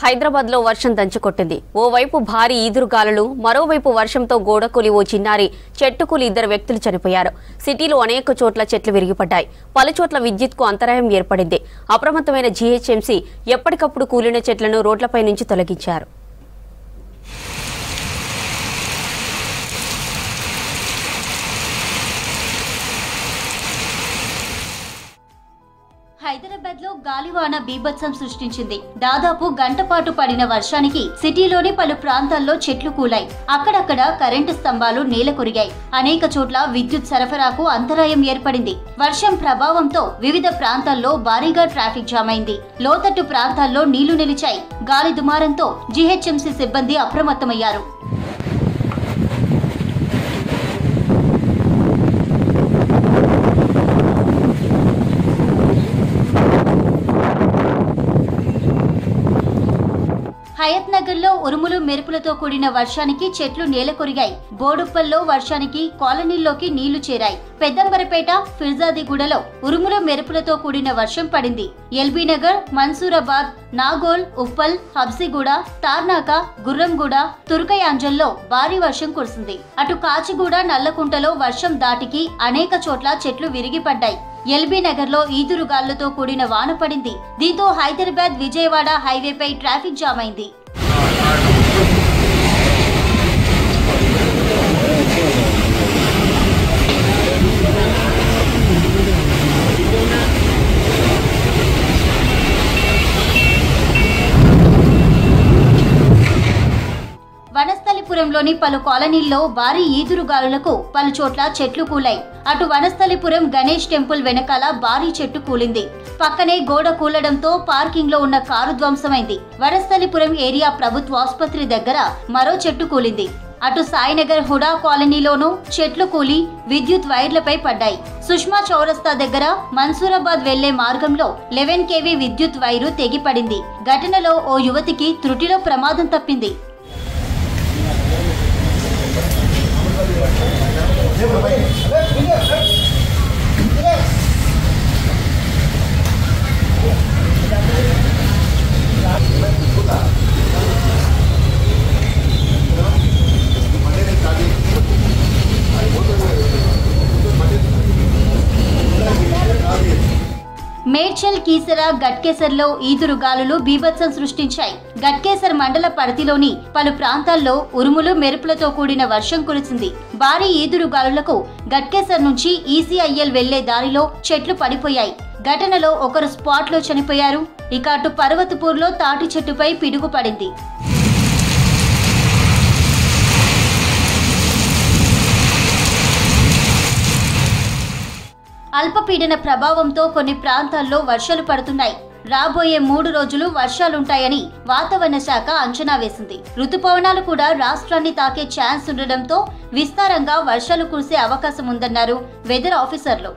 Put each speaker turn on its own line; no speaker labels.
హైదరాబాద్ లో వర్షం దంచుకొట్టింది. ఓవైపు భారీ ఈదురుగాలులు, మరోవైపు వర్షంతో గోడకూలి ఓ చిన్నారి, చెట్టుకూలి ఇద్దరు వ్యక్తులు చనిపోయారు. సిటీలో అనేక చోట్ల చెట్లు విరిగిపడ్డాయి. పలుచోట్ల విద్యుత్కు అంతరాయం ఏర్పడింది. అప్రమత్తమైన జీహెచ్ఎంసీ ఎప్పటికప్పుడు కూలిన చెట్లను రోడ్లపై నుంచి తొలగించారు.
హైదరాబాద్ లో గాలివాన బీభత్సం సృష్టించింది. దాదాపు గంట పాటు పడిన వర్షానికి సిటీలోని పలు ప్రాంతాల్లో చెట్లు కూలాయి. అక్కడక్కడ కరెంటు స్తంభాలు నేలకొరిగాయి. అనేక చోట్ల విద్యుత్ సరఫరాకు అంతరాయం ఏర్పడింది. వర్షం ప్రభావంతో వివిధ ప్రాంతాల్లో భారీగా ట్రాఫిక్ జామ్ అయింది. లోతట్టు ప్రాంతాల్లో నీళ్లు నిలిచాయి. గాలి దుమారంతో జీహెచ్ఎంసీ సిబ్బంది అప్రమత్తమయ్యారు. హయత్ నగర్ లో ఉరుములు మెరుపులతో కూడిన వర్షానికి చెట్లు నేలకొరిగాయి. బోడుప్పల్లో వర్షానికి కాలనీల్లోకి నీళ్లు చేరాయి. పెద్దంబరపేట, ఫిర్జాదిగూడలో ఉరుములు మెరుపులతో కూడిన వర్షం పడింది. ఎల్బీ నగర్, మన్సూరాబాద్, నాగోల్, ఉప్పల్, హబ్సిగూడ, తార్నాక, గుర్రంగూడ, తుర్కయాంజల్లో భారీ వర్షం కురిసింది. అటు కాచిగూడ, నల్లకుంటలో వర్షం దాటికి అనేక చోట్ల చెట్లు విరిగిపడ్డాయి. ఎల్బీ నగర్ లో ఈదురుగాళ్లతో కూడిన వాన పడింది. దీంతో హైదరాబాద్ విజయవాడ హైవేపై ట్రాఫిక్ జామ్ అయింది. వనస్థలిపురంలోని పలు కాలనీల్లో భారీ ఈదురుగాలులకు పలు చోట్ల చెట్లు కూలాయి. అటు వనస్థలిపురం గణేష్ టెంపుల్ వెనకాల భారీ చెట్టు కూలింది. పక్కనే గోడ కూలడంతో పార్కింగ్ లో ఉన్న కారు ధ్వంసమైంది. వనస్థలిపురం ఏరియా ప్రభుత్వ ఆసుపత్రి దగ్గర మరో చెట్టు కూలింది. అటు సాయినగర్ హుడా కాలనీలోనూ చెట్లు కూలి విద్యుత్ వైర్లపై పడ్డాయి. సుష్మా చౌరస్తా దగ్గర మన్సూరాబాద్ వెళ్లే మార్గంలో 11 kV విద్యుత్ వైరు తెగిపడింది. ఘటనలో ఓ యువతికి త్రుటిలో ప్రమాదం తప్పింది. మేడ్చల్, కీసర, గట్కేసర్లో ఈదురుగాలులు బీభత్సం సృష్టించాయి. గట్కేసర్ మండల పరిధిలోని పలు ప్రాంతాల్లో ఉరుములు మెరుపులతో కూడిన వర్షం కురిసింది. భారీ ఈదురుగాలులకు గట్కేసర్ నుంచి ఈసీఐఎల్ వెళ్లే దారిలో చెట్లు పడిపోయాయి. ఘటనలో ఒకరు స్పాట్ లో చనిపోయారు. ఇక అటు పర్వతపూర్లో తాటి చెట్టుపై పిడుగు పడింది. అల్పపీడన ప్రభావంతో కొన్ని ప్రాంతాల్లో వర్షాలు పడుతున్నాయి. రాబోయే 3 రోజులు వర్షాలుంటాయని వాతావరణ శాఖ అంచనా వేసింది. రుతుపవనాలు కూడా రాష్ట్రాన్ని తాకే ఛాన్స్ ఉండడంతో విస్తారంగా వర్షాలు కురిసే అవకాశం ఉందన్నారు వెదర్ ఆఫీసర్లు.